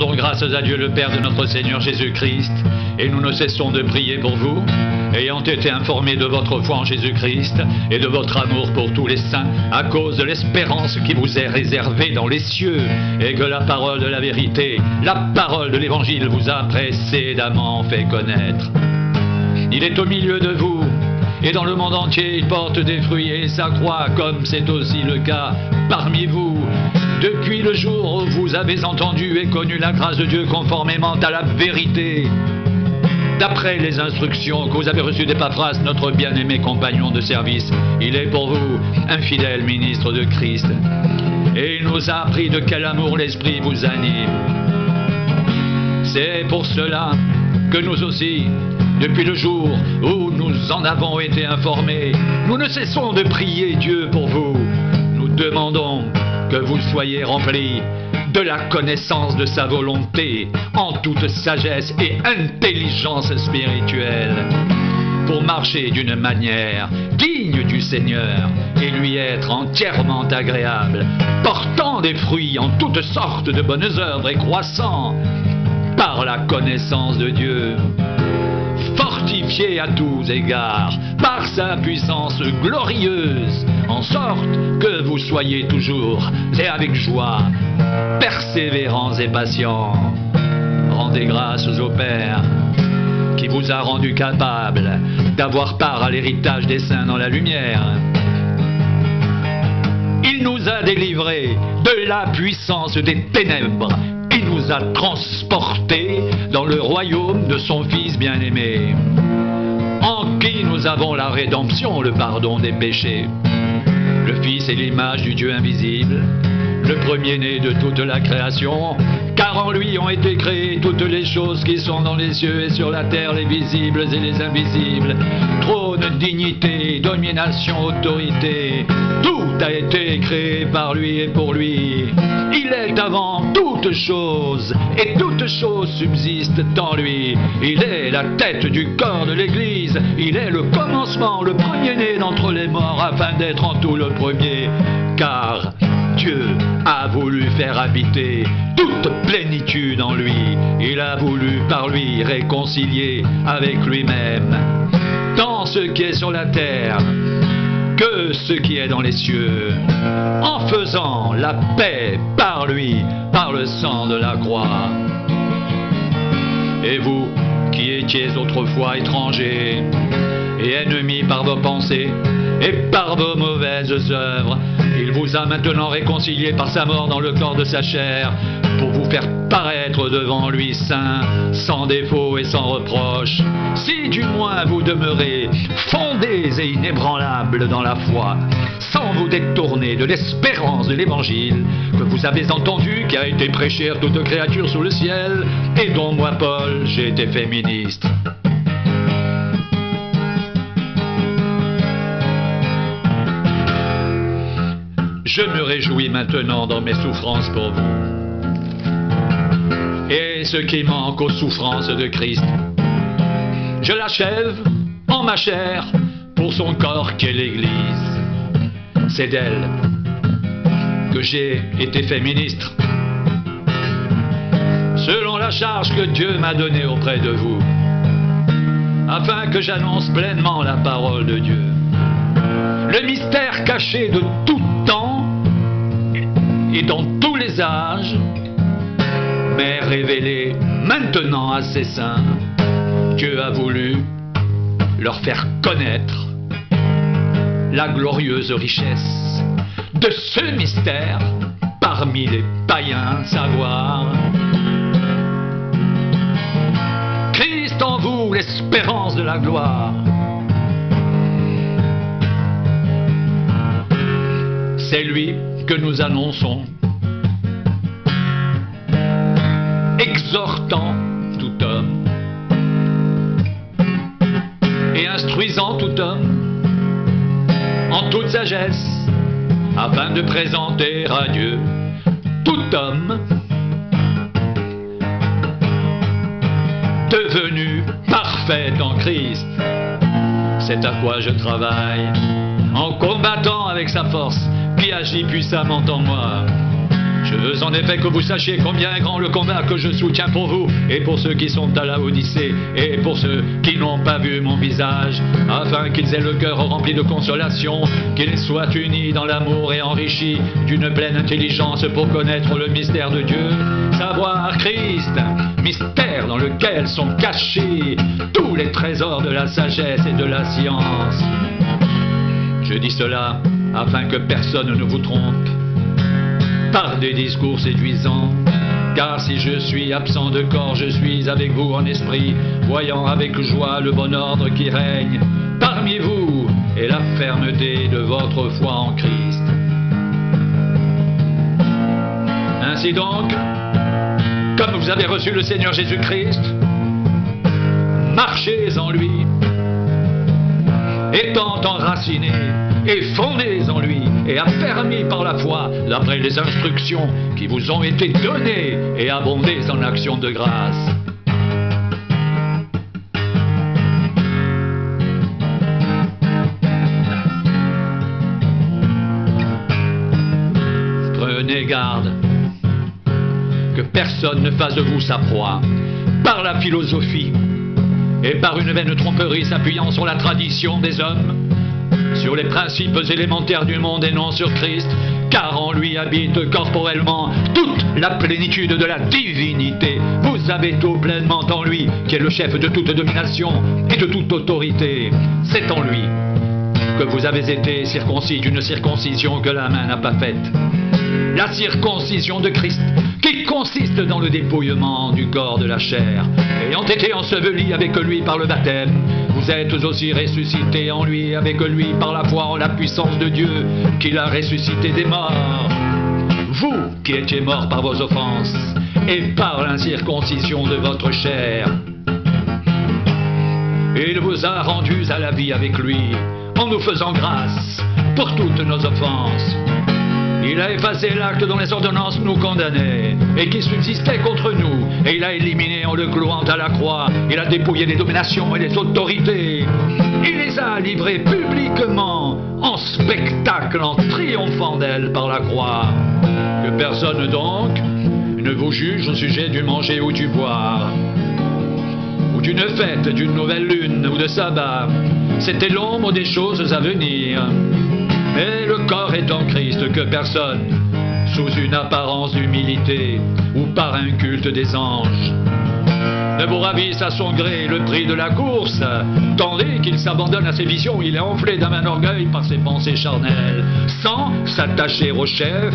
rendons grâce à Dieu le Père de notre Seigneur Jésus-Christ, et nous ne cessons de prier pour vous, ayant été informés de votre foi en Jésus-Christ et de votre amour pour tous les saints, à cause de l'espérance qui vous est réservée dans les cieux, et que la parole de la vérité, la parole de l'Évangile vous a précédemment fait connaître. Il est au milieu de vous, et dans le monde entier il porte des fruits et s'accroît, comme c'est aussi le cas parmi vous, depuis le jour où vous avez entendu et connu la grâce de Dieu conformément à la vérité, d'après les instructions que vous avez reçues d'Épaphras, notre bien-aimé compagnon de service. Il est pour vous un fidèle ministre de Christ, et il nous a appris de quel amour l'Esprit vous anime. C'est pour cela que nous aussi, depuis le jour où nous en avons été informés, nous ne cessons de prier Dieu pour vous. Nous demandons que vous soyez remplis de la connaissance de sa volonté en toute sagesse et intelligence spirituelle, pour marcher d'une manière digne du Seigneur et lui être entièrement agréable, portant des fruits en toutes sortes de bonnes œuvres et croissant par la connaissance de Dieu, fortifié à tous égards par sa puissance glorieuse, en sorte que vous soyez toujours et avec joie persévérants et patients. Rendez grâce au Père qui vous a rendu capable d'avoir part à l'héritage des saints dans la lumière. Il nous a délivrés de la puissance des ténèbres. Il nous a transportés dans le royaume de son Fils bien-aimé, en qui nous avons la rédemption, le pardon des péchés. Le Fils est l'image du Dieu invisible, le premier-né de toute la création, car en lui ont été créées toutes les choses qui sont dans les cieux et sur la terre, les visibles et les invisibles. Trône, dignité, domination, autorité, tout a été créé par lui et pour lui. Il est avant toutes choses, et toutes choses subsistent en lui. Il est la tête du corps de l'Église. Il est le commencement, le premier-né d'entre les morts, afin d'être en tout le premier. Car Dieu a voulu faire habiter toute plénitude en lui. Il a voulu par lui réconcilier avec lui-même tant ce qui est sur la terre que ce qui est dans les cieux, en faisant la paix par lui, par le sang de la croix. Et vous, qui étiez autrefois étrangers et ennemis par vos pensées et par vos mauvaises œuvres, il vous a maintenant réconciliés par sa mort dans le corps de sa chair, pour vous faire paraître devant lui saint, sans défaut et sans reproche, si du moins vous demeurez fondés et inébranlables dans la foi, sans vous détourner de l'espérance de l'Évangile que vous avez entendu, qui a été prêché à toute créature sous le ciel, et dont moi, Paul, j'ai été fait ministre. Je me réjouis maintenant dans mes souffrances pour vous, et ce qui manque aux souffrances de Christ, je l'achève en ma chair pour son corps qui est l'Église. C'est d'elle que j'ai été fait ministre, selon la charge que Dieu m'a donnée auprès de vous, afin que j'annonce pleinement la parole de Dieu, le mystère caché de tout temps et dans tous les âges, mais révélé maintenant à ses saints. Dieu a voulu leur faire connaître la glorieuse richesse de ce mystère parmi les païens, savoir Christ en vous, l'espérance de la gloire. C'est lui que nous annonçons, exhortant tout homme et instruisant tout homme en toute sagesse, afin de présenter à Dieu tout homme devenu parfait en Christ. C'est à quoi je travaille, en combattant avec sa force qui agit puissamment en moi. Je veux en effet que vous sachiez combien est grand le combat que je soutiens pour vous, et pour ceux qui sont à la Odyssée, et pour ceux qui n'ont pas vu mon visage, afin qu'ils aient le cœur rempli de consolation, qu'ils soient unis dans l'amour et enrichis d'une pleine intelligence pour connaître le mystère de Dieu, savoir Christ, mystère dans lequel sont cachés tous les trésors de la sagesse et de la science. Je dis cela afin que personne ne vous trompe par des discours séduisants, car si je suis absent de corps, je suis avec vous en esprit, voyant avec joie le bon ordre qui règne parmi vous et la fermeté de votre foi en Christ. Ainsi donc, comme vous avez reçu le Seigneur Jésus-Christ, marchez en lui, étant enracinés et fondés en lui et affermis par la foi d'après les instructions qui vous ont été données et abondez en actions de grâce. Prenez garde que personne ne fasse de vous sa proie par la philosophie et par une vaine tromperie s'appuyant sur la tradition des hommes, sur les principes élémentaires du monde et non sur Christ, car en lui habite corporellement toute la plénitude de la divinité. Vous avez tout pleinement en lui, qui est le chef de toute domination et de toute autorité. C'est en lui que vous avez été circoncis d'une circoncision que la main n'a pas faite. La circoncision de Christ, qui consiste dans le dépouillement du corps de la chair. Ayant été ensevelis avec lui par le baptême, vous êtes aussi ressuscités en lui, avec lui par la foi en la puissance de Dieu, qui l'a ressuscité des morts. Vous qui étiez morts par vos offenses et par l'incirconcision de votre chair, il vous a rendus à la vie avec lui, en nous faisant grâce pour toutes nos offenses. Il a effacé l'acte dont les ordonnances nous condamnaient et qui subsistait contre nous, et il a éliminé en le clouant à la croix. Il a dépouillé les dominations et les autorités. Il les a livrées publiquement en spectacle, en triomphant d'elles par la croix. Que personne donc ne vous juge au sujet du manger ou du boire, ou d'une fête, d'une nouvelle lune ou de sabbat. C'était l'ombre des choses à venir. Mais le corps est en Christ, que personne, sous une apparence d'humilité ou par un culte des anges, ne vous ravisse à son gré le prix de la course, tandis qu'il s'abandonne à ses visions, il est enflé d'un vain orgueil par ses pensées charnelles, sans s'attacher au chef,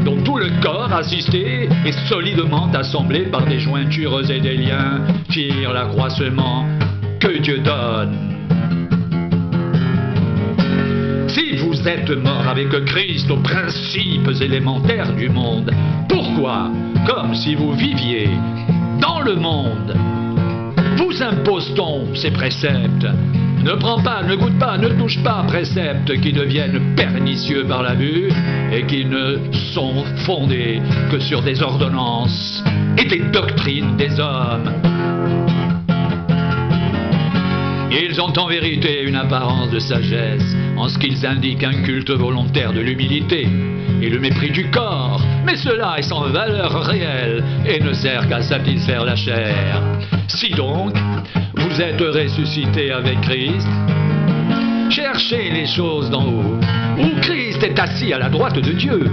dont tout le corps assisté et solidement assemblé par des jointures et des liens tire l'accroissement que Dieu donne. Si vous êtes mort avec Christ aux principes élémentaires du monde, pourquoi, comme si vous viviez dans le monde, vous impose-t-on ces préceptes? Ne prends pas, ne goûte pas, ne touche pas, préceptes qui deviennent pernicieux par la vue et qui ne sont fondés que sur des ordonnances et des doctrines des hommes. Ils ont en vérité une apparence de sagesse, en ce qu'ils indiquent un culte volontaire de l'humilité et le mépris du corps, mais cela est sans valeur réelle et ne sert qu'à satisfaire la chair. Si donc, vous êtes ressuscités avec Christ, cherchez les choses d'en haut, où Christ est assis à la droite de Dieu.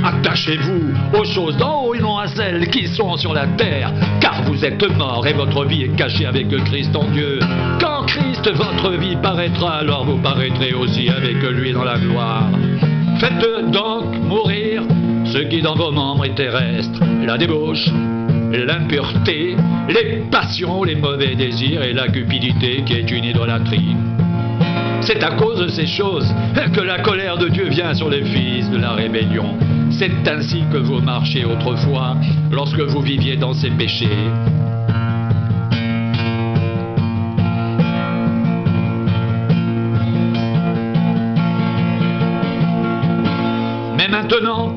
Attachez-vous aux choses d'en haut et non à celles qui sont sur la terre, car vous êtes morts et votre vie est cachée avec Christ en Dieu. Quand Christ, votre vie, paraîtra, alors vous paraîtrez aussi avec lui dans la gloire. Faites donc mourir ce qui dans vos membres est terrestre, la débauche, l'impureté, les passions, les mauvais désirs et la cupidité qui est une idolâtrie. C'est à cause de ces choses que la colère de Dieu vient sur les fils de la rébellion. C'est ainsi que vous marchiez autrefois, lorsque vous viviez dans ces péchés. Mais maintenant,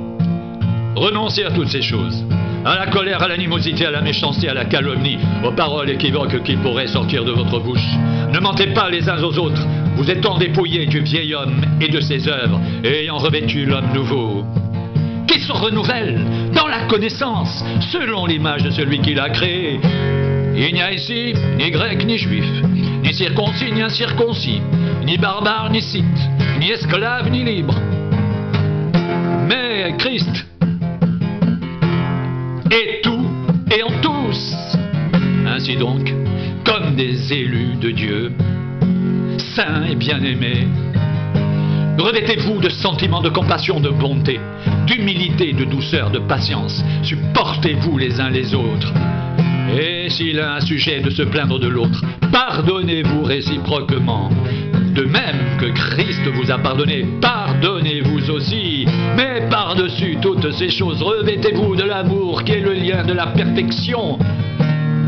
renoncez à toutes ces choses. À la colère, à l'animosité, à la méchanceté, à la calomnie, aux paroles équivoques qui pourraient sortir de votre bouche. Ne mentez pas les uns aux autres, vous étant dépouillés du vieil homme et de ses œuvres, et ayant revêtu l'homme nouveau, qui se renouvelle dans la connaissance, selon l'image de celui qui l'a créé. Il n'y a ici ni grec ni juif, ni circoncis ni incirconcis, ni barbare ni scythe, ni esclave ni libre. Mais Christ est tout et en tous. Ainsi donc, comme des élus de Dieu, saints et bien-aimés, revêtez-vous de sentiments de compassion, de bonté, d'humilité, de douceur, de patience. Supportez-vous les uns les autres. Et si l'un a sujet de se plaindre de l'autre, pardonnez-vous réciproquement. De même que Christ vous a pardonné, pardonnez-vous aussi. Mais par-dessus toutes ces choses, revêtez-vous de l'amour qui est le lien de la perfection.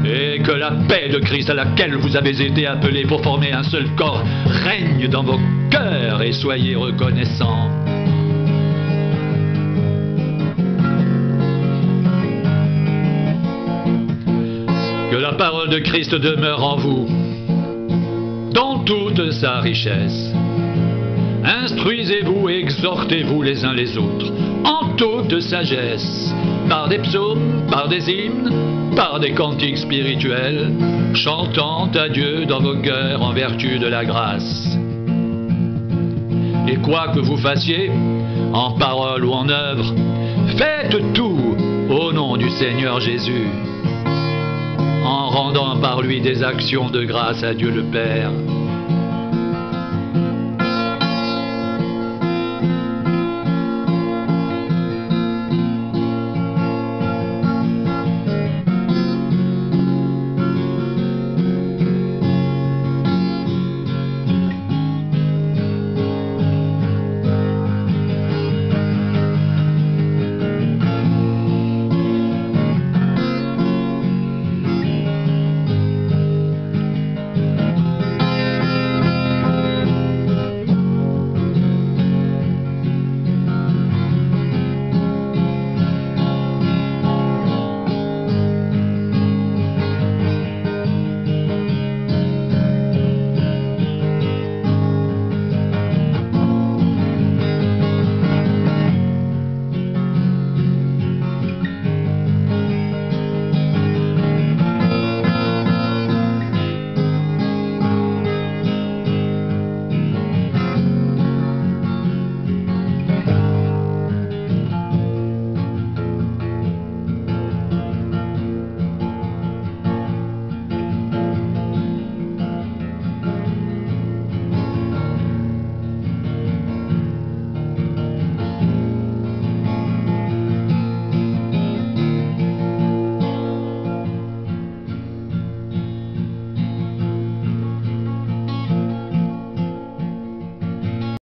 Et que la paix de Christ à laquelle vous avez été appelés pour former un seul corps règne dans vos cœurs et soyez reconnaissants. Que la parole de Christ demeure en vous, dans toute sa richesse. Instruisez-vous et exhortez-vous les uns les autres, en toute sagesse, par des psaumes, par des hymnes, par des cantiques spirituels, chantant à Dieu dans vos cœurs en vertu de la grâce. Et quoi que vous fassiez, en parole ou en œuvre, faites tout au nom du Seigneur Jésus, en rendant par lui des actions de grâce à Dieu le Père.